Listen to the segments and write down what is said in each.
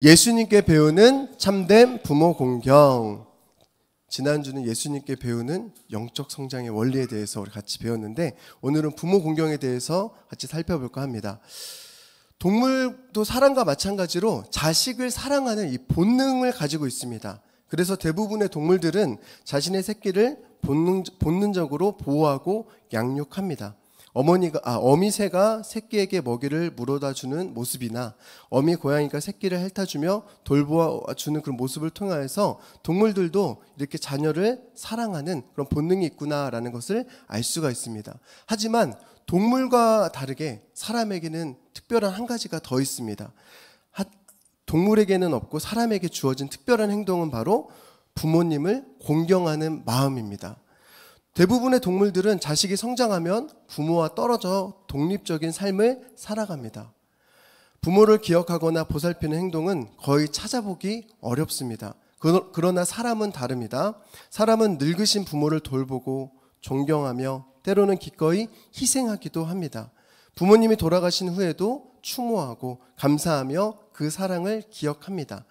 예수님께 배우는 참된 부모 공경. 지난주는 예수님께 배우는 영적 성장의 원리에 대해서 우리 같이 배웠는데, 오늘은 부모 공경에 대해서 같이 살펴볼까 합니다. 동물도 사람과 마찬가지로 자식을 사랑하는 이 본능을 가지고 있습니다. 그래서 대부분의 동물들은 자신의 새끼를 본능적으로 보호하고 양육합니다. 어미새가 새끼에게 먹이를 물어다 주는 모습이나 어미 고양이가 새끼를 핥아주며 돌보아주는 그런 모습을 통해서 동물들도 이렇게 자녀를 사랑하는 그런 본능이 있구나라는 것을 알 수가 있습니다. 하지만 동물과 다르게 사람에게는 특별한 한 가지가 더 있습니다. 동물에게는 없고 사람에게 주어진 특별한 행동은 바로 부모님을 공경하는 마음입니다. 대부분의 동물들은 자식이 성장하면 부모와 떨어져 독립적인 삶을 살아갑니다. 부모를 기억하거나 보살피는 행동은 거의 찾아보기 어렵습니다. 그러나 사람은 다릅니다. 사람은 늙으신 부모를 돌보고 존경하며 때로는 기꺼이 희생하기도 합니다. 부모님이 돌아가신 후에도 추모하고 감사하며 그 사랑을 기억합니다.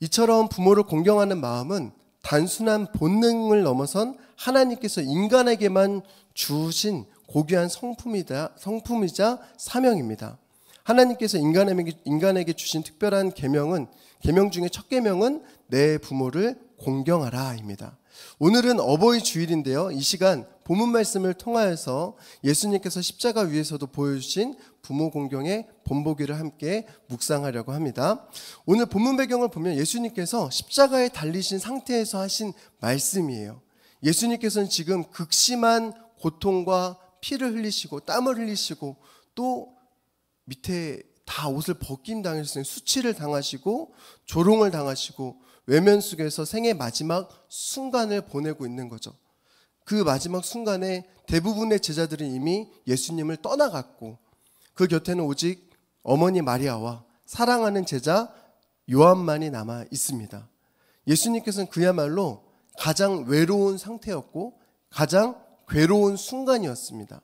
이처럼 부모를 공경하는 마음은 단순한 본능을 넘어선 하나님께서 인간에게만 주신 고귀한 성품이자 사명입니다. 하나님께서 인간에게 주신 특별한 계명 중에 첫 계명은 내 부모를 공경하라입니다. 오늘은 어버이 주일인데요. 이 시간 본문 말씀을 통하여서 예수님께서 십자가 위에서도 보여주신 부모 공경의 본보기를 함께 묵상하려고 합니다. 오늘 본문 배경을 보면 예수님께서 십자가에 달리신 상태에서 하신 말씀이에요. 예수님께서는 지금 극심한 고통과 피를 흘리시고 땀을 흘리시고 또 밑에 다 옷을 벗김당하셨으니 수치를 당하시고 조롱을 당하시고 외면 속에서 생의 마지막 순간을 보내고 있는 거죠. 그 마지막 순간에 대부분의 제자들은 이미 예수님을 떠나갔고 그 곁에는 오직 어머니 마리아와 사랑하는 제자 요한만이 남아 있습니다. 예수님께서는 그야말로 가장 외로운 상태였고 가장 괴로운 순간이었습니다.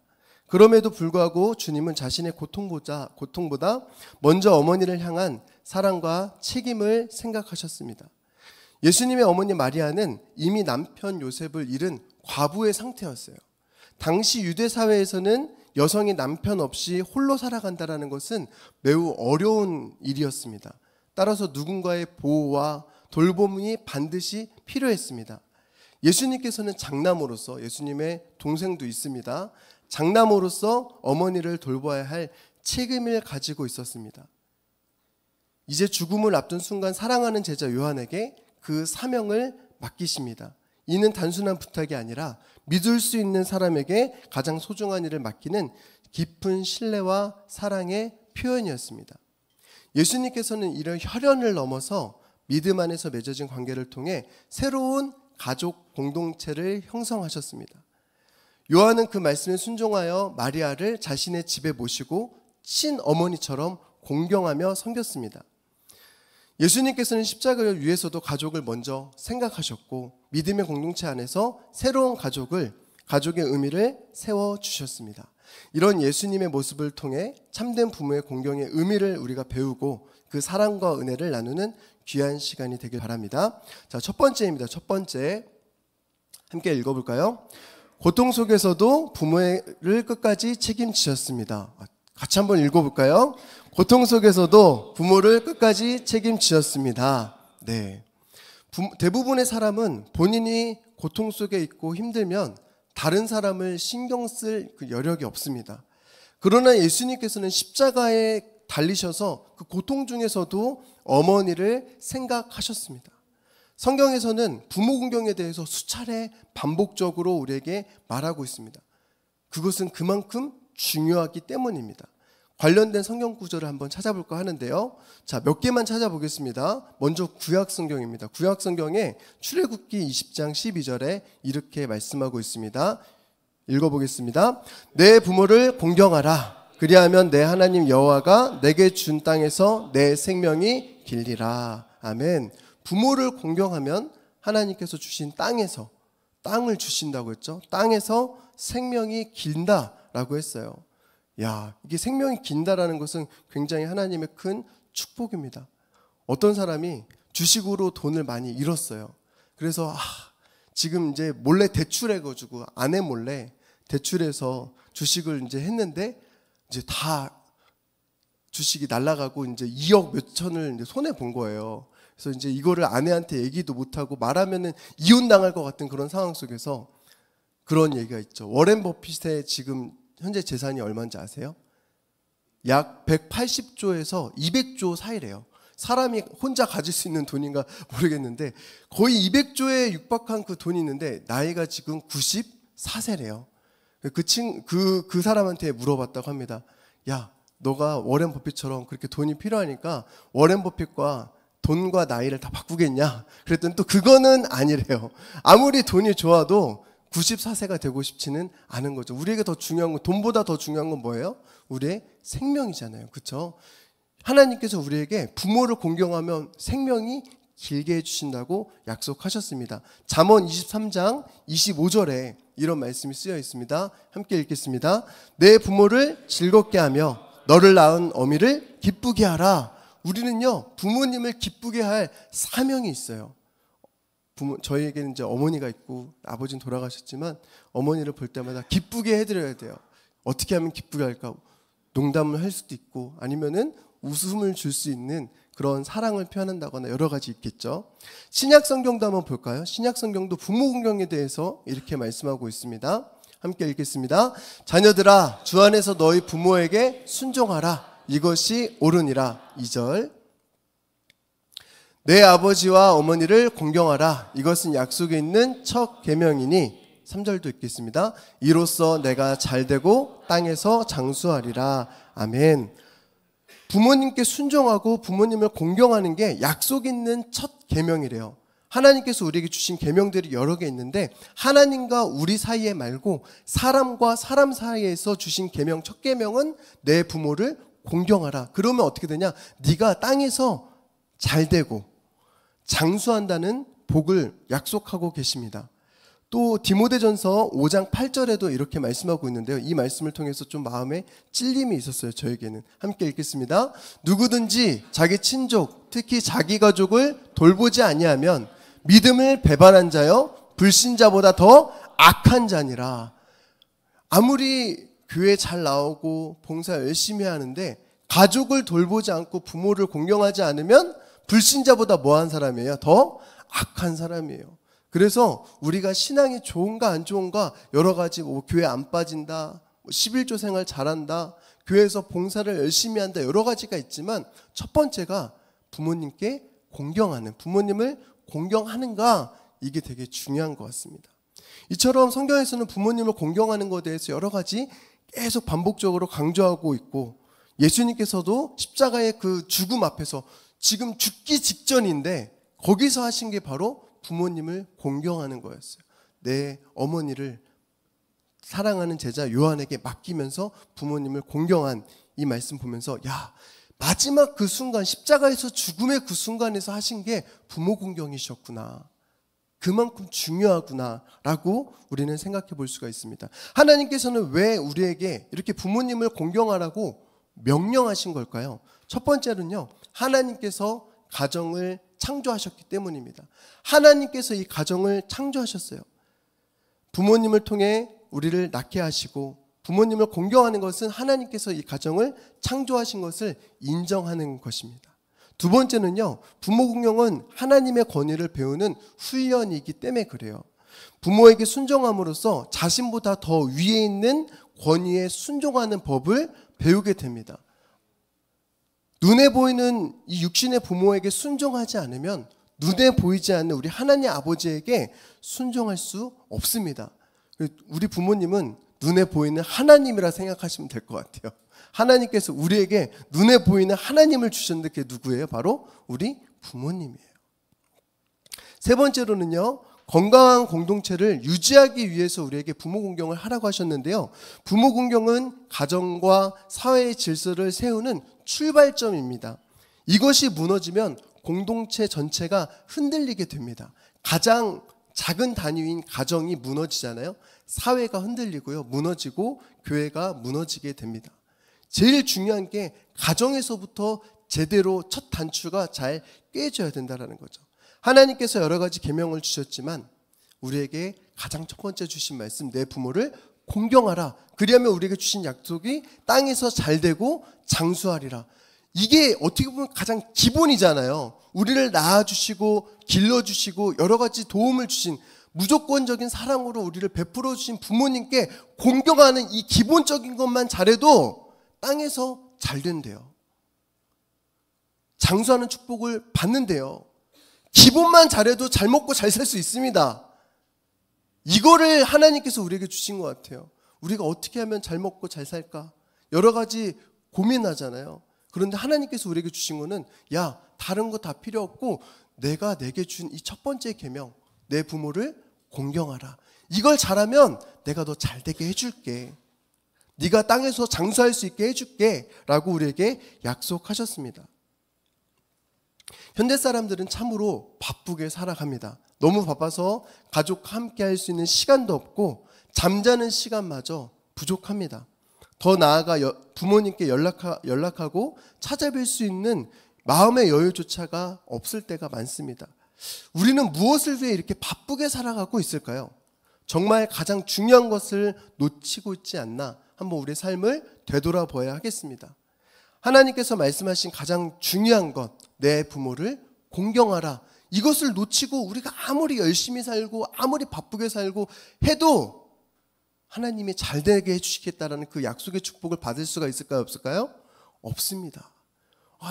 그럼에도 불구하고 주님은 자신의 고통보다 먼저 어머니를 향한 사랑과 책임을 생각하셨습니다. 예수님의 어머니 마리아는 이미 남편 요셉을 잃은 과부의 상태였어요. 당시 유대 사회에서는 여성이 남편 없이 홀로 살아간다는 것은 매우 어려운 일이었습니다. 따라서 누군가의 보호와 돌봄이 반드시 필요했습니다. 예수님께서는 장남으로서, 예수님의 동생도 있습니다. 장남으로서 어머니를 돌봐야 할 책임을 가지고 있었습니다. 이제 죽음을 앞둔 순간 사랑하는 제자 요한에게 그 사명을 맡기십니다. 이는 단순한 부탁이 아니라 믿을 수 있는 사람에게 가장 소중한 일을 맡기는 깊은 신뢰와 사랑의 표현이었습니다. 예수님께서는 이런 혈연을 넘어서 믿음 안에서 맺어진 관계를 통해 새로운 가족 공동체를 형성하셨습니다. 요한은 그 말씀에 순종하여 마리아를 자신의 집에 모시고 친어머니처럼 공경하며 섬겼습니다. 예수님께서는 십자가 위에서도 가족을 먼저 생각하셨고 믿음의 공동체 안에서 새로운 가족의 의미를 세워주셨습니다. 이런 예수님의 모습을 통해 참된 부모의 공경의 의미를 우리가 배우고 그 사랑과 은혜를 나누는 귀한 시간이 되길 바랍니다. 자, 첫 번째입니다. 첫 번째 함께 읽어볼까요? 고통 속에서도 부모를 끝까지 책임지셨습니다. 같이 한번 읽어볼까요? 고통 속에서도 부모를 끝까지 책임지셨습니다. 네. 대부분의 사람은 본인이 고통 속에 있고 힘들면 다른 사람을 신경 쓸 그 여력이 없습니다. 그러나 예수님께서는 십자가에 달리셔서 그 고통 중에서도 어머니를 생각하셨습니다. 성경에서는 부모 공경에 대해서 수차례 반복적으로 우리에게 말하고 있습니다. 그것은 그만큼 중요하기 때문입니다. 관련된 성경 구절을 한번 찾아볼까 하는데요. 자, 몇 개만 찾아보겠습니다. 먼저 구약 성경입니다. 구약 성경에 출애굽기 20장 12절에 이렇게 말씀하고 있습니다. 읽어보겠습니다. 내 부모를 공경하라. 그리하면 내 하나님 여호와가 내게 준 땅에서 내 생명이 길리라. 아멘. 부모를 공경하면 하나님께서 주신 땅에서, 땅을 주신다고 했죠. 땅에서 생명이 길다라고 했어요. 야, 이게 생명이 긴다라는 것은 굉장히 하나님의 큰 축복입니다. 어떤 사람이 주식으로 돈을 많이 잃었어요. 그래서 지금 이제 몰래 대출해가지고 아내 몰래 대출해서 주식을 이제 했는데 이제 다 주식이 날아가고 이제 2억 몇천을 이제 손해 본 거예요. 그래서 이제 이거를 아내한테 얘기도 못하고 말하면은 이혼당할 것 같은 그런 상황 속에서 그런 얘기가 있죠. 워렌 버핏의 지금 현재 재산이 얼마인지 아세요? 약 180조에서 200조 사이래요. 사람이 혼자 가질 수 있는 돈인가 모르겠는데 거의 200조에 육박한 그 돈이 있는데 나이가 지금 94세래요. 그 사람한테 물어봤다고 합니다. 야, 너가 워렌 버핏처럼 그렇게 돈이 필요하니까 워렌 버핏과 돈과 나이를 다 바꾸겠냐? 그랬더니 또 그거는 아니래요. 아무리 돈이 좋아도 94세가 되고 싶지는 않은 거죠. 우리에게 더 중요한 건, 돈보다 더 중요한 건 뭐예요? 우리의 생명이잖아요. 그렇죠? 하나님께서 우리에게 부모를 공경하면 생명이 길게 해주신다고 약속하셨습니다. 잠언 23장 25절에 이런 말씀이 쓰여 있습니다. 함께 읽겠습니다. 내 부모를 즐겁게 하며 너를 낳은 어미를 기쁘게 하라. 우리는요, 부모님을 기쁘게 할 사명이 있어요. 저희에게는 이제 어머니가 있고 아버지는 돌아가셨지만 어머니를 볼 때마다 기쁘게 해드려야 돼요. 어떻게 하면 기쁘게 할까? 농담을 할 수도 있고 아니면은 웃음을 줄 수 있는 그런 사랑을 표현한다거나 여러 가지 있겠죠. 신약 성경도 한번 볼까요? 신약 성경도 부모 공경에 대해서 이렇게 말씀하고 있습니다. 함께 읽겠습니다. 자녀들아, 주 안에서 너희 부모에게 순종하라. 이것이 옳으니라. 2절. 내 아버지와 어머니를 공경하라. 이것은 약속에 있는 첫 계명이니. 3절도 읽겠습니다. 이로써 내가 잘되고 땅에서 장수하리라. 아멘. 부모님께 순종하고 부모님을 공경하는 게 약속 있는 첫 계명이래요. 하나님께서 우리에게 주신 계명들이 여러 개 있는데 하나님과 우리 사이에 말고 사람과 사람 사이에서 주신 계명 첫 계명은 내 부모를 공경하라. 그러면 어떻게 되냐? 네가 땅에서 잘되고 장수한다는 복을 약속하고 계십니다. 또 디모데전서 5장 8절에도 이렇게 말씀하고 있는데요. 이 말씀을 통해서 좀 마음에 찔림이 있었어요. 저에게는. 함께 읽겠습니다. 누구든지 자기 친족, 특히 자기 가족을 돌보지 아니하면 믿음을 배반한 자여 불신자보다 더 악한 자니라. 아무리 교회 잘 나오고 봉사 열심히 하는데 가족을 돌보지 않고 부모를 공경하지 않으면 불신자보다 뭐한 사람이에요? 더 악한 사람이에요. 그래서 우리가 신앙이 좋은가 안 좋은가 여러 가지 교회 안 빠진다, 11조 생활 잘한다, 교회에서 봉사를 열심히 한다 여러 가지가 있지만 첫 번째가 부모님께 공경하는, 부모님을 공경하는가, 이게 되게 중요한 것 같습니다. 이처럼 성경에서는 부모님을 공경하는 것에 대해서 여러 가지 계속 반복적으로 강조하고 있고 예수님께서도 십자가의 그 죽음 앞에서 지금 죽기 직전인데 거기서 하신 게 바로 부모님을 공경하는 거였어요. 내 어머니를 사랑하는 제자 요한에게 맡기면서 부모님을 공경한 이 말씀 보면서 야, 마지막 그 순간 십자가에서 죽음의 그 순간에서 하신 게 부모 공경이셨구나. 그만큼 중요하구나 라고 우리는 생각해 볼 수가 있습니다. 하나님께서는 왜 우리에게 이렇게 부모님을 공경하라고 명령하신 걸까요? 첫 번째는요, 하나님께서 가정을 창조하셨기 때문입니다. 하나님께서 이 가정을 창조하셨어요. 부모님을 통해 우리를 낳게 하시고 부모님을 공경하는 것은 하나님께서 이 가정을 창조하신 것을 인정하는 것입니다. 두 번째는요, 부모 공경은 하나님의 권위를 배우는 훈련이기 때문에 그래요. 부모에게 순종함으로써 자신보다 더 위에 있는 권위에 순종하는 법을 배우게 됩니다. 눈에 보이는 이 육신의 부모에게 순종하지 않으면 눈에 보이지 않는 우리 하나님 아버지에게 순종할 수 없습니다. 우리 부모님은 눈에 보이는 하나님이라 생각하시면 될 것 같아요. 하나님께서 우리에게 눈에 보이는 하나님을 주셨는데 그게 누구예요? 바로 우리 부모님이에요. 세 번째로는요, 건강한 공동체를 유지하기 위해서 우리에게 부모 공경을 하라고 하셨는데요. 부모 공경은 가정과 사회의 질서를 세우는 출발점입니다. 이것이 무너지면 공동체 전체가 흔들리게 됩니다. 가장 작은 단위인 가정이 무너지잖아요. 사회가 흔들리고요. 무너지고 교회가 무너지게 됩니다. 제일 중요한 게 가정에서부터 제대로 첫 단추가 잘 꿰져야 된다는 거죠. 하나님께서 여러 가지 계명을 주셨지만 우리에게 가장 첫 번째 주신 말씀, 내 부모를 공경하라. 그리하면 우리에게 주신 약속이 땅에서 잘 되고 장수하리라. 이게 어떻게 보면 가장 기본이잖아요. 우리를 낳아주시고 길러주시고 여러 가지 도움을 주신, 무조건적인 사랑으로 우리를 베풀어 주신 부모님께 공경하는 이 기본적인 것만 잘해도 땅에서 잘 된대요. 장수하는 축복을 받는데요. 기본만 잘해도 잘 먹고 잘 살 수 있습니다. 이거를 하나님께서 우리에게 주신 것 같아요. 우리가 어떻게 하면 잘 먹고 잘 살까? 여러 가지 고민하잖아요. 그런데 하나님께서 우리에게 주신 거는, 야, 다른 거 다 필요 없고 내가 내게 준 이 첫 번째 계명, 내 부모를 공경하라. 이걸 잘하면 내가 너 잘 되게 해줄게. 네가 땅에서 장수할 수 있게 해줄게 라고 우리에게 약속하셨습니다. 현대 사람들은 참으로 바쁘게 살아갑니다. 너무 바빠서 가족과 함께 할 수 있는 시간도 없고 잠자는 시간마저 부족합니다. 더 나아가 부모님께 연락하고 찾아뵐 수 있는 마음의 여유조차가 없을 때가 많습니다. 우리는 무엇을 위해 이렇게 바쁘게 살아가고 있을까요? 정말 가장 중요한 것을 놓치고 있지 않나 한번 우리의 삶을 되돌아봐야 하겠습니다. 하나님께서 말씀하신 가장 중요한 것, 내 부모를 공경하라. 이것을 놓치고 우리가 아무리 열심히 살고 아무리 바쁘게 살고 해도 하나님이 잘되게 해주시겠다라는 그 약속의 축복을 받을 수가 있을까요? 없을까요? 없습니다.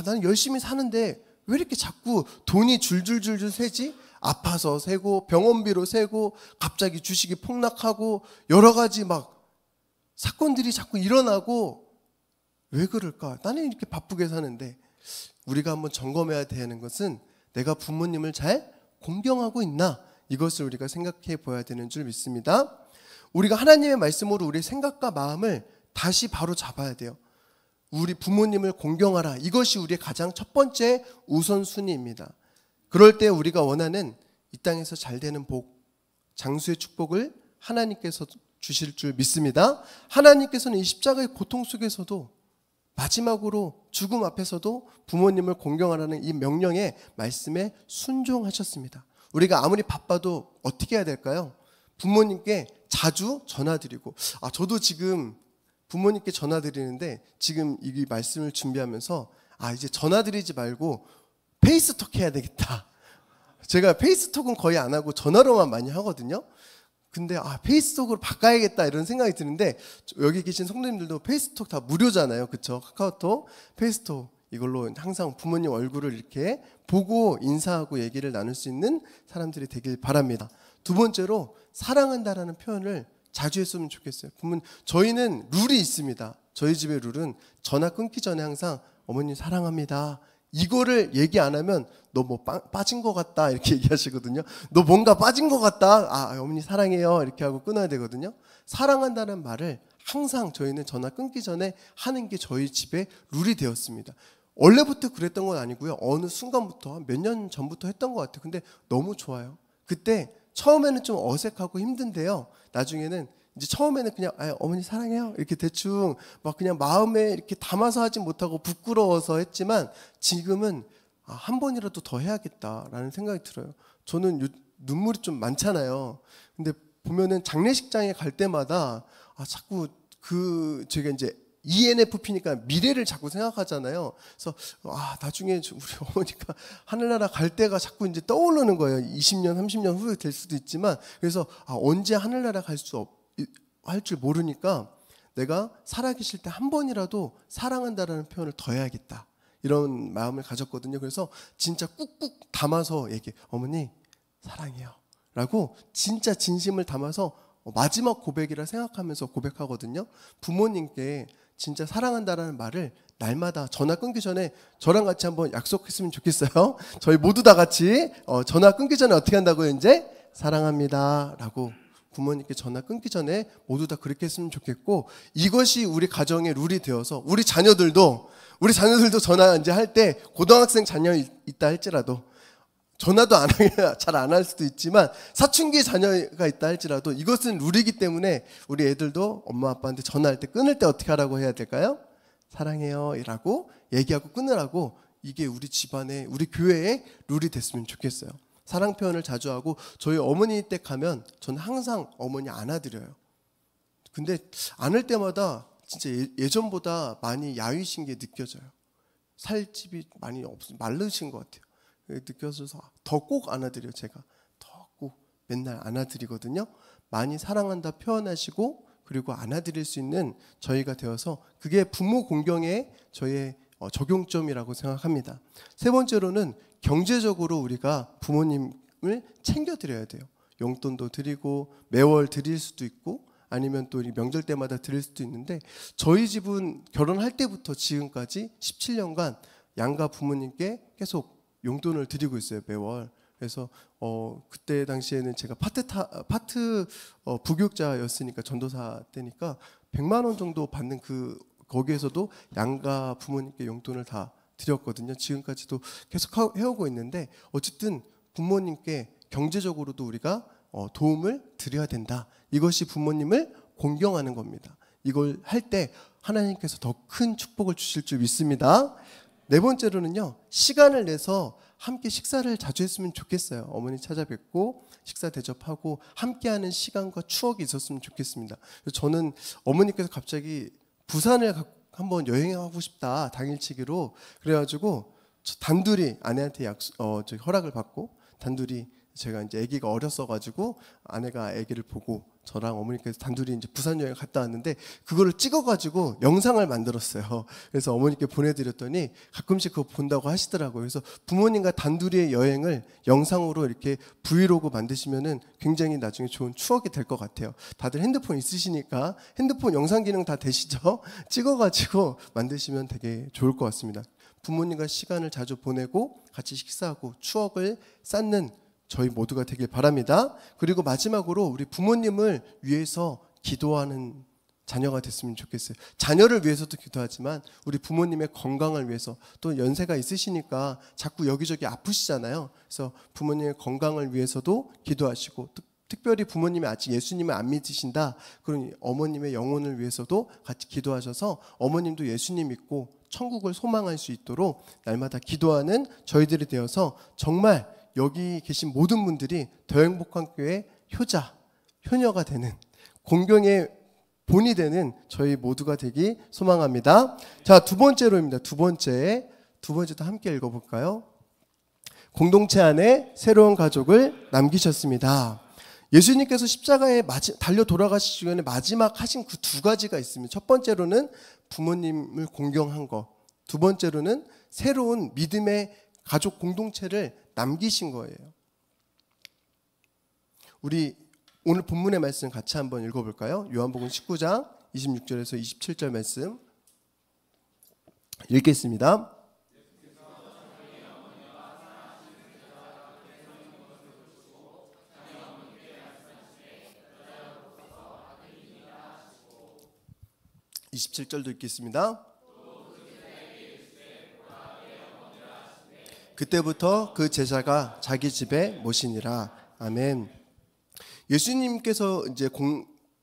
나는 열심히 사는데 왜 이렇게 자꾸 돈이 줄줄줄줄 새지? 아파서 새고 병원비로 새고 갑자기 주식이 폭락하고 여러 가지 막 사건들이 자꾸 일어나고 왜 그럴까? 나는 이렇게 바쁘게 사는데. 우리가 한번 점검해야 되는 것은 내가 부모님을 잘 공경하고 있나? 이것을 우리가 생각해 보아야 되는 줄 믿습니다. 우리가 하나님의 말씀으로 우리의 생각과 마음을 다시 바로 잡아야 돼요. 우리 부모님을 공경하라. 이것이 우리의 가장 첫 번째 우선순위입니다. 그럴 때 우리가 원하는 이 땅에서 잘 되는 복, 장수의 축복을 하나님께서 주실 줄 믿습니다. 하나님께서는 이 십자가의 고통 속에서도 마지막으로 죽음 앞에서도 부모님을 공경하라는 이 명령의 말씀에 순종하셨습니다. 우리가 아무리 바빠도 어떻게 해야 될까요? 부모님께 자주 전화드리고, 저도 지금 부모님께 전화드리는데 지금 이 말씀을 준비하면서 이제 전화드리지 말고 페이스톡 해야 되겠다. 제가 페이스톡은 거의 안 하고 전화로만 많이 하거든요. 근데 페이스톡으로 바꿔야겠다 이런 생각이 드는데, 여기 계신 성도님들도 페이스톡 다 무료잖아요. 그렇죠? 카카오톡, 페이스톡 이걸로 항상 부모님 얼굴을 이렇게 보고 인사하고 얘기를 나눌 수 있는 사람들이 되길 바랍니다. 두 번째로 사랑한다라는 표현을 자주 했으면 좋겠어요. 저희는 룰이 있습니다. 저희 집의 룰은 전화 끊기 전에 항상 어머니 사랑합니다. 이거를 얘기 안 하면 너 뭐 빠진 것 같다 이렇게 얘기하시거든요. 너 뭔가 빠진 것 같다. 어머니 사랑해요 이렇게 하고 끊어야 되거든요. 사랑한다는 말을 항상 저희는 전화 끊기 전에 하는 게 저희 집의 룰이 되었습니다. 원래부터 그랬던 건 아니고요. 어느 순간부터 몇 년 전부터 했던 것 같아요. 근데 너무 좋아요. 그때 처음에는 좀 어색하고 힘든데요. 나중에는 이제 처음에는 그냥 어머니 사랑해요 이렇게 대충 막 그냥 마음에 이렇게 담아서 하지 못하고 부끄러워서 했지만 지금은 한 번이라도 더 해야겠다라는 생각이 들어요. 저는 눈물이 좀 많잖아요. 근데 보면은 장례식장에 갈 때마다 자꾸 제가 이제 ENFP니까 미래를 자꾸 생각하잖아요. 그래서 나중에 우리 어머니가 하늘나라 갈 때가 자꾸 이제 떠오르는 거예요. 20년, 30년 후에 될 수도 있지만, 그래서 언제 하늘나라 할 줄 모르니까 내가 살아계실 때 한 번이라도 사랑한다라는 표현을 더 해야겠다. 이런 마음을 가졌거든요. 그래서 진짜 꾹꾹 담아서 어머니 사랑해요 라고 진짜 진심을 담아서 마지막 고백이라 생각하면서 고백하거든요. 부모님께 진짜 사랑한다라는 말을 날마다 전화 끊기 전에 저랑 같이 한번 약속했으면 좋겠어요. 저희 모두 다 같이 전화 끊기 전에 어떻게 한다고요? 이제 사랑합니다 라고 부모님께 전화 끊기 전에 모두 다 그렇게 했으면 좋겠고, 이것이 우리 가정의 룰이 되어서 우리 자녀들도 전화 이제 할 때 고등학생 자녀 있다 할지라도 전화도 잘 안 할 수도 있지만 사춘기 자녀가 있다 할지라도 이것은 룰이기 때문에 우리 애들도 엄마 아빠한테 전화할 때 끊을 때 어떻게 하라고 해야 될까요? 사랑해요 라고 얘기하고 끊으라고 이게 우리 집안에, 우리 교회의 룰이 됐으면 좋겠어요. 사랑 표현을 자주 하고 저희 어머니 댁 가면 저는 항상 어머니 안아드려요. 근데 안을 때마다 진짜 예전보다 많이 야위신 게 느껴져요. 살집이 많이 마르신 것 같아요. 느껴져서 더 꼭 안아드려요. 제가 더 꼭 맨날 안아드리거든요. 많이 사랑한다 표현하시고 그리고 안아드릴 수 있는 저희가 되어서 그게 부모 공경의 저의 적용점이라고 생각합니다. 세 번째로는 경제적으로 우리가 부모님을 챙겨드려야 돼요. 용돈도 드리고 매월 드릴 수도 있고 아니면 또 명절 때마다 드릴 수도 있는데 저희 집은 결혼할 때부터 지금까지 17년간 양가 부모님께 계속 용돈을 드리고 있어요. 매월. 그래서 그때 당시에는 제가 파트 부교육자였으니까 전도사 때니까 100만 원 정도 받는 거기에서도 양가 부모님께 용돈을 다 드렸거든요. 지금까지도 계속 해오고 있는데 어쨌든 부모님께 경제적으로도 우리가 도움을 드려야 된다. 이것이 부모님을 공경하는 겁니다. 이걸 할 때 하나님께서 더 큰 축복을 주실 줄 믿습니다. 네 번째로는요, 시간을 내서 함께 식사를 자주 했으면 좋겠어요. 어머니 찾아뵙고 식사 대접하고 함께하는 시간과 추억이 있었으면 좋겠습니다. 저는 어머니께서 갑자기 부산을 한번 여행하고 싶다 당일치기로 그래가지고 단둘이 아내한테 허락을 받고 단둘이 제가 이제 아기가 어렸어가지고 아내가 아기를 보고 저랑 어머니께서 단둘이 이제 부산 여행 갔다 왔는데 그거를 찍어가지고 영상을 만들었어요. 그래서 어머니께 보내드렸더니 가끔씩 그거 본다고 하시더라고요. 그래서 부모님과 단둘이의 여행을 영상으로 이렇게 브이로그 만드시면은 굉장히 나중에 좋은 추억이 될 것 같아요. 다들 핸드폰 있으시니까 핸드폰 영상 기능 다 되시죠? 찍어가지고 만드시면 되게 좋을 것 같습니다. 부모님과 시간을 자주 보내고 같이 식사하고 추억을 쌓는 저희 모두가 되길 바랍니다. 그리고 마지막으로 우리 부모님을 위해서 기도하는 자녀가 됐으면 좋겠어요. 자녀를 위해서도 기도하지만 우리 부모님의 건강을 위해서 또 연세가 있으시니까 자꾸 여기저기 아프시잖아요. 그래서 부모님의 건강을 위해서도 기도하시고 특별히 부모님이 아직 예수님을 안 믿으신다. 그러니 어머님의 영혼을 위해서도 같이 기도하셔서 어머님도 예수님 믿고 천국을 소망할 수 있도록 날마다 기도하는 저희들이 되어서 정말 여기 계신 모든 분들이 더 행복한 교회 효녀가 되는 공경의 본이 되는 저희 모두가 되기 소망합니다. 자, 두 번째로입니다. 두 번째도 함께 읽어볼까요? 공동체 안에 새로운 가족을 남기셨습니다. 예수님께서 십자가에 달려 돌아가시기 전에 마지막 하신 그 두 가지가 있습니다. 첫 번째로는 부모님을 공경한 것, 두 번째로는 새로운 믿음의 가족 공동체를 남기신 거예요. 우리 오늘 본문의 말씀 같이 한번 읽어볼까요? 요한복음 19장 26절에서 27절 말씀 읽겠습니다. (27절도) 읽겠습니다. 그때부터 그 제자가 자기 집에 모시니라. 아멘. 예수님께서 이제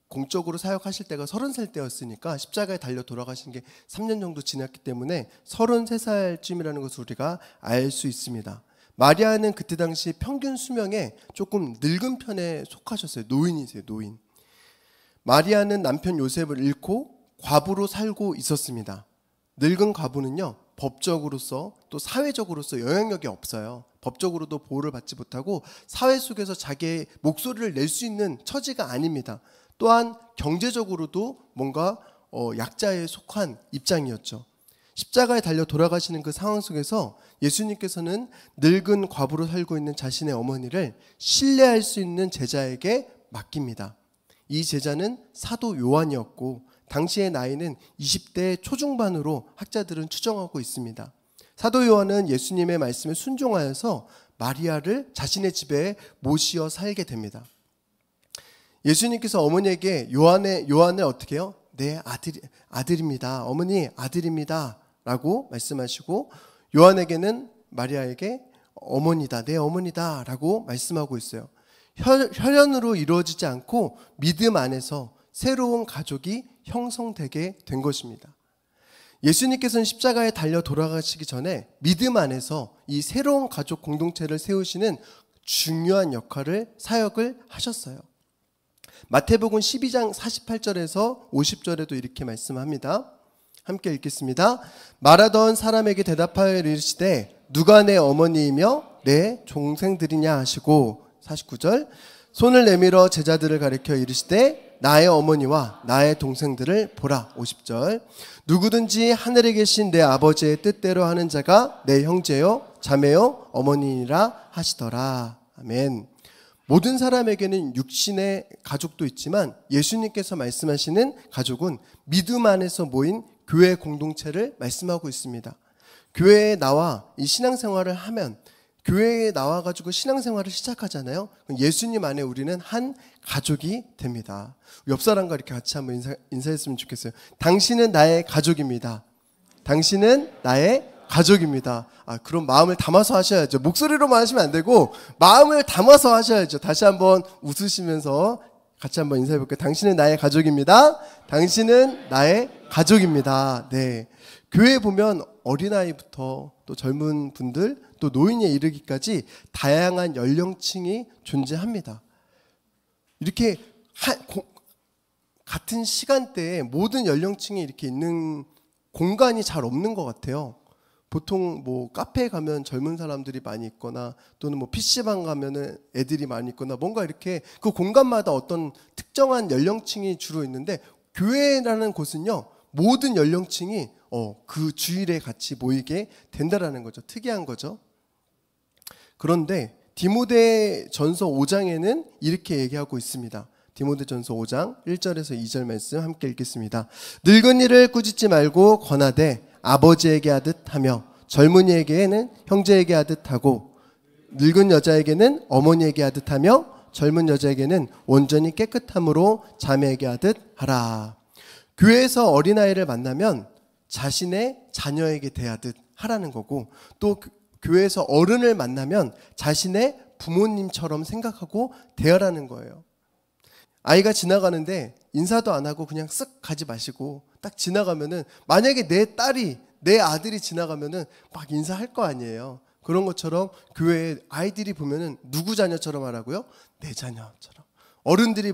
공적으로 사역하실 때가 30살 때였으니까 십자가에 달려 돌아가신 게 3년 정도 지났기 때문에 33살쯤이라는 것을 우리가 알 수 있습니다. 마리아는 그때 당시 평균 수명에 조금 늙은 편에 속하셨어요. 노인이세요. 노인. 마리아는 남편 요셉을 잃고 과부로 살고 있었습니다. 늙은 과부는요, 법적으로서 또 사회적으로서 영향력이 없어요. 법적으로도 보호를 받지 못하고 사회 속에서 자기의 목소리를 낼 수 있는 처지가 아닙니다. 또한 경제적으로도 뭔가 약자에 속한 입장이었죠. 십자가에 달려 돌아가시는 그 상황 속에서 예수님께서는 늙은 과부로 살고 있는 자신의 어머니를 신뢰할 수 있는 제자에게 맡깁니다. 이 제자는 사도 요한이었고 당시의 나이는 20대 초중반으로 학자들은 추정하고 있습니다. 사도 요한은 예수님의 말씀에 순종하여서 마리아를 자신의 집에 모시어 살게 됩니다. 예수님께서 어머니에게 요한을 어떻게 해요? 내 아들입니다. 어머니 아들입니다. 라고 말씀하시고 요한에게는 마리아에게 어머니다. 내 어머니다. 라고 말씀하고 있어요. 혈연으로 이루어지지 않고 믿음 안에서 새로운 가족이 형성되게 된 것입니다. 예수님께서는 십자가에 달려 돌아가시기 전에 믿음 안에서 이 새로운 가족 공동체를 세우시는 중요한 역할을, 사역을 하셨어요. 마태복음 12장 48절에서 50절에도 이렇게 말씀합니다. 함께 읽겠습니다. 말하던 사람에게 대답하여 이르시되 누가 내 어머니이며 내 동생들이냐 하시고, 49절 손을 내밀어 제자들을 가리켜 이르시되 나의 어머니와 나의 동생들을 보라. 50절 누구든지 하늘에 계신 내 아버지의 뜻대로 하는 자가 내 형제요 자매요 어머니라 하시더라. 아멘. 모든 사람에게는 육신의 가족도 있지만 예수님께서 말씀하시는 가족은 믿음 안에서 모인 교회 공동체를 말씀하고 있습니다. 교회에 나와 이 신앙생활을 하면, 교회에 나와가지고 신앙생활을 시작하잖아요. 예수님 안에 우리는 한 가족이 됩니다. 옆 사람과 이렇게 같이 한번 인사했으면 좋겠어요. 당신은 나의 가족입니다. 당신은 나의 가족입니다. 그럼 마음을 담아서 하셔야죠. 목소리로만 하시면 안 되고 마음을 담아서 하셔야죠. 다시 한번 웃으시면서 같이 한번 인사해 볼게요. 당신은 나의 가족입니다. 당신은 나의 가족입니다. 네. 교회에 보면 어린아이부터 또 젊은 분들, 또 노인에 이르기까지 다양한 연령층이 존재합니다. 이렇게 같은 시간대에 모든 연령층이 이렇게 있는 공간이 잘 없는 것 같아요. 보통 뭐 카페에 가면 젊은 사람들이 많이 있거나, 또는 뭐 PC방 가면은 애들이 많이 있거나, 뭔가 이렇게 그 공간마다 어떤 특정한 연령층이 주로 있는데, 교회라는 곳은요 모든 연령층이 그 주일에 같이 모이게 된다라는 거죠. 특이한 거죠. 그런데 디모데전서 5장에는 이렇게 얘기하고 있습니다. 디모데전서 5장 1절에서 2절 말씀 함께 읽겠습니다. 늙은이를 꾸짖지 말고 권하되 아버지에게 하듯 하며, 젊은이에게는 형제에게 하듯 하고, 늙은 여자에게는 어머니에게 하듯 하며, 젊은 여자에게는 온전히 깨끗함으로 자매에게 하듯 하라. 교회에서 어린아이를 만나면 자신의 자녀에게 대하듯 하라는 거고, 또 교회에서 어른을 만나면 자신의 부모님처럼 생각하고 대하라는 거예요. 아이가 지나가는데 인사도 안 하고 그냥 쓱 가지 마시고, 딱 지나가면은, 만약에 내 딸이, 내 아들이 지나가면은 막 인사할 거 아니에요. 그런 것처럼 교회에 아이들이 보면은 누구 자녀처럼 하라고요? 내 자녀처럼. 어른들이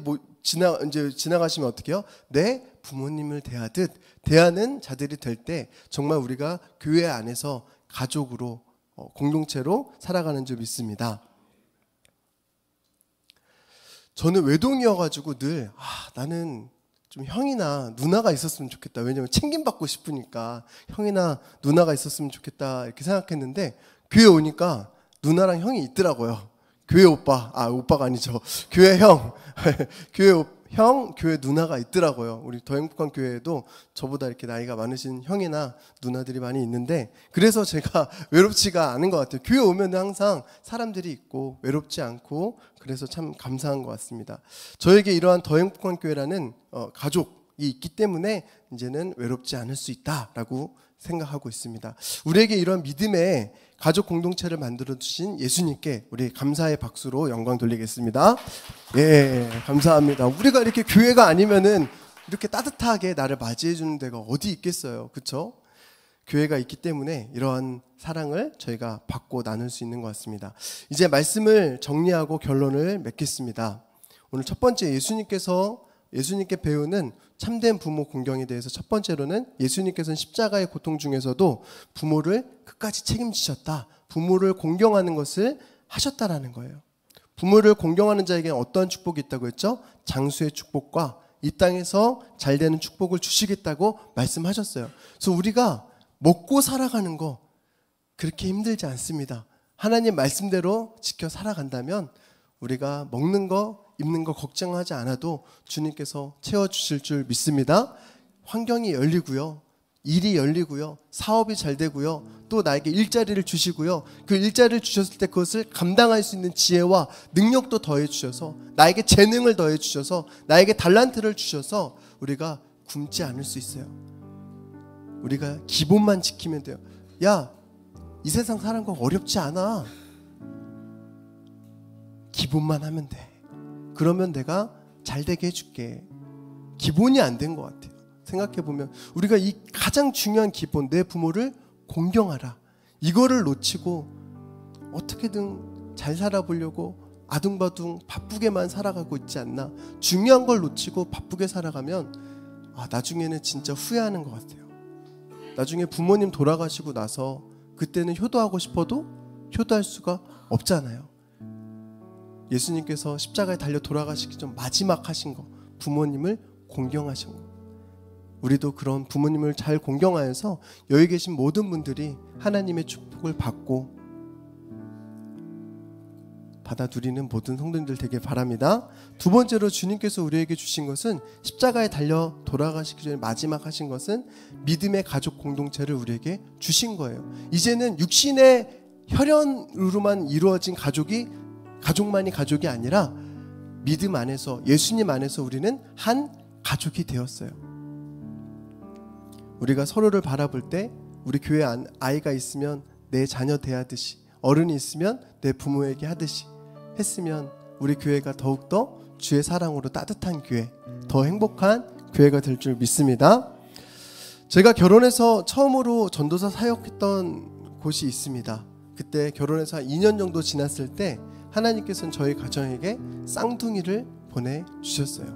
이제 지나가시면 어떻게 해요? 내 부모님을 대하듯 대하는 자들이 될 때 정말 우리가 교회 안에서 가족으로, 공동체로 살아가는 줄 믿습니다. 저는 외동이어가지고 늘 나는 좀 형이나 누나가 있었으면 좋겠다. 왜냐면 챙김받고 싶으니까 형이나 누나가 있었으면 좋겠다 이렇게 생각했는데, 교회 오니까 누나랑 형이 있더라고요. 교회 오빠, 오빠가 아니죠. 교회 형, 교회 형, 교회 누나가 있더라고요. 우리 더 행복한 교회에도 저보다 이렇게 나이가 많으신 형이나 누나들이 많이 있는데, 그래서 제가 외롭지가 않은 것 같아요. 교회 오면 항상 사람들이 있고 외롭지 않고, 그래서 참 감사한 것 같습니다. 저에게 이러한 더 행복한 교회라는 가족이 있기 때문에 이제는 외롭지 않을 수 있다라고 생각하고 있습니다. 우리에게 이런 믿음의 가족 공동체를 만들어주신 예수님께 우리 감사의 박수로 영광 돌리겠습니다. 예, 감사합니다. 우리가 이렇게 교회가 아니면은 이렇게 따뜻하게 나를 맞이해주는 데가 어디 있겠어요. 그렇죠? 교회가 있기 때문에 이러한 사랑을 저희가 받고 나눌 수 있는 것 같습니다. 이제 말씀을 정리하고 결론을 맺겠습니다. 오늘 첫 번째, 예수님께 배우는 참된 부모 공경에 대해서 첫 번째로는, 예수님께서는 십자가의 고통 중에서도 부모를 끝까지 책임지셨다. 부모를 공경하는 것을 하셨다라는 거예요. 부모를 공경하는 자에게는 어떤 축복이 있다고 했죠? 장수의 축복과 이 땅에서 잘 되는 축복을 주시겠다고 말씀하셨어요. 그래서 우리가 먹고 살아가는 거 그렇게 힘들지 않습니다. 하나님 말씀대로 지켜 살아간다면 우리가 먹는 거, 입는 거 걱정하지 않아도 주님께서 채워주실 줄 믿습니다. 환경이 열리고요, 일이 열리고요, 사업이 잘 되고요, 또 나에게 일자리를 주시고요, 그 일자리를 주셨을 때 그것을 감당할 수 있는 지혜와 능력도 더해 주셔서, 나에게 재능을 더해 주셔서, 나에게 달란트를 주셔서 우리가 굶지 않을 수 있어요. 우리가 기본만 지키면 돼요. 야, 이 세상 사는 거 어렵지 않아. 기본만 하면 돼. 그러면 내가 잘 되게 해줄게. 기본이 안 된 것 같아요. 생각해 보면 우리가 이 가장 중요한 기본, 내 부모를 공경하라, 이거를 놓치고 어떻게든 잘 살아보려고 아둥바둥 바쁘게만 살아가고 있지 않나. 중요한 걸 놓치고 바쁘게 살아가면 나중에는 진짜 후회하는 것 같아요. 나중에 부모님 돌아가시고 나서 그때는 효도하고 싶어도 효도할 수가 없잖아요. 예수님께서 십자가에 달려 돌아가시기 전 마지막 하신 거, 부모님을 공경하신 거. 우리도 그런 부모님을 잘 공경하여서 여기 계신 모든 분들이 하나님의 축복을 받고 받아 누리는 모든 성도님들 되길 바랍니다. 두 번째로 주님께서 우리에게 주신 것은, 십자가에 달려 돌아가시기 전에 마지막 하신 것은 믿음의 가족 공동체를 우리에게 주신 거예요. 이제는 육신의 혈연으로만 이루어진 가족만이 가족이 아니라 믿음 안에서, 예수님 안에서 우리는 한 가족이 되었어요. 우리가 서로를 바라볼 때 우리 교회 아이가 있으면 내 자녀 대하듯이, 어른이 있으면 내 부모에게 하듯이 했으면 우리 교회가 더욱더 주의 사랑으로 따뜻한 교회, 더 행복한 교회가 될 줄 믿습니다. 제가 결혼해서 처음으로 전도사 사역했던 곳이 있습니다. 그때 결혼해서 2년 정도 지났을 때 하나님께서는 저희 가정에게 쌍둥이를 보내주셨어요.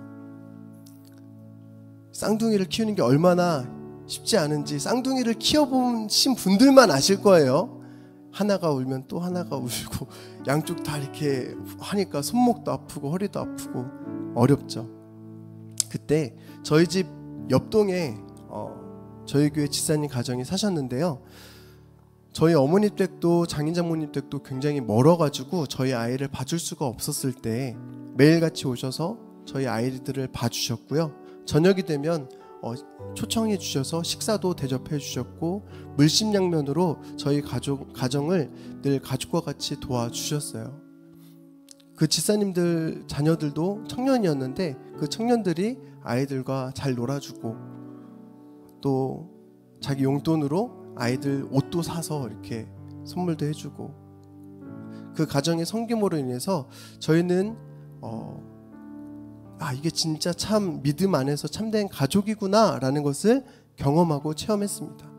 쌍둥이를 키우는 게 얼마나 쉽지 않은지 쌍둥이를 키워보신 분들만 아실 거예요. 하나가 울면 또 하나가 울고 양쪽 다 이렇게 하니까 손목도 아프고 허리도 아프고 어렵죠. 그때 저희 집 옆동에 저희 교회 집사님 가정이 사셨는데요. 저희 어머니 댁도 장인 장모님 댁도 굉장히 멀어가지고 저희 아이를 봐줄 수가 없었을 때 매일같이 오셔서 저희 아이들을 봐주셨고요. 저녁이 되면 초청해 주셔서 식사도 대접해 주셨고 물심양면으로 저희 가정을 늘 가족과 같이 도와주셨어요. 그 집사님들 자녀들도 청년이었는데 그 청년들이 아이들과 잘 놀아주고 또 자기 용돈으로 아이들 옷도 사서 이렇게 선물도 해주고, 그 가정의 섬김으로 인해서 저희는 이게 진짜 참 믿음 안에서 참된 가족이구나 라는 것을 경험하고 체험했습니다.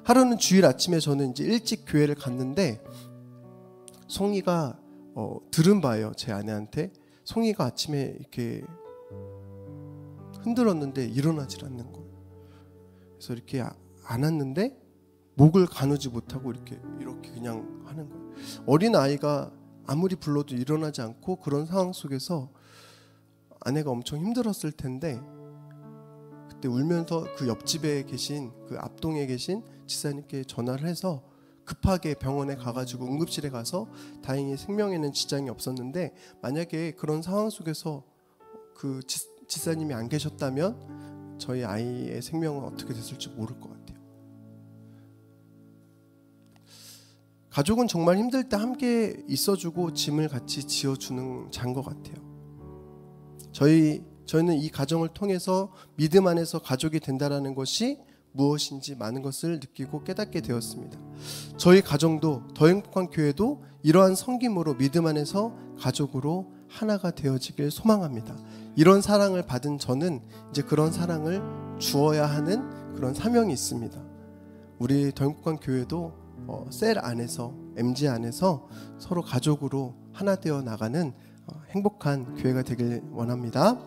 하루는 주일 아침에 저는 이제 일찍 교회를 갔는데 송이가 들은 바예요. 제 아내한테 송이가 아침에 이렇게 흔들었는데 일어나질 않는 거예요. 그래서 이렇게 안았는데 목을 가누지 못하고 이렇게 그냥 하는 거예요. 어린 아이가 아무리 불러도 일어나지 않고, 그런 상황 속에서 아내가 엄청 힘들었을 텐데 그때 울면서 그 옆집에 계신, 그 앞동에 계신 집사님께 전화를 해서 급하게 병원에 가가지고 응급실에 가서 다행히 생명에는 지장이 없었는데, 만약에 그런 상황 속에서 그 집사님이 안 계셨다면 저희 아이의 생명은 어떻게 됐을지 모를 것 같아요. 가족은 정말 힘들 때 함께 있어주고 짐을 같이 지어주는 자인 것 같아요. 저희는 이 가정을 통해서 믿음 안에서 가족이 된다라는 것이 무엇인지 많은 것을 느끼고 깨닫게 되었습니다. 저희 가정도, 더 행복한 교회도 이러한 섬김으로 믿음 안에서 가족으로 하나가 되어지길 소망합니다. 이런 사랑을 받은 저는 이제 그런 사랑을 주어야 하는 그런 사명이 있습니다. 우리 더 행복한 교회도 셀 안에서, MG 안에서 서로 가족으로 하나 되어 나가는 행복한 교회가 되길 원합니다.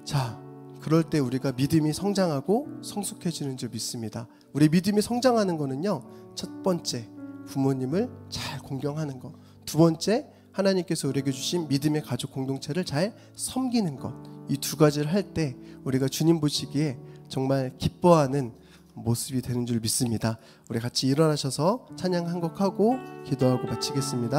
자, 그럴 때 우리가 믿음이 성장하고 성숙해지는 줄 믿습니다. 우리 믿음이 성장하는 거는요, 첫 번째 부모님을 잘 공경하는 것, 두 번째 하나님께서 우리에게 주신 믿음의 가족 공동체를 잘 섬기는 것, 이 두 가지를 할 때 우리가 주님 보시기에 정말 기뻐하는 모습이 되는 줄 믿습니다. 우리 같이 일어나셔서 찬양 한 곡 하고 기도하고 마치겠습니다.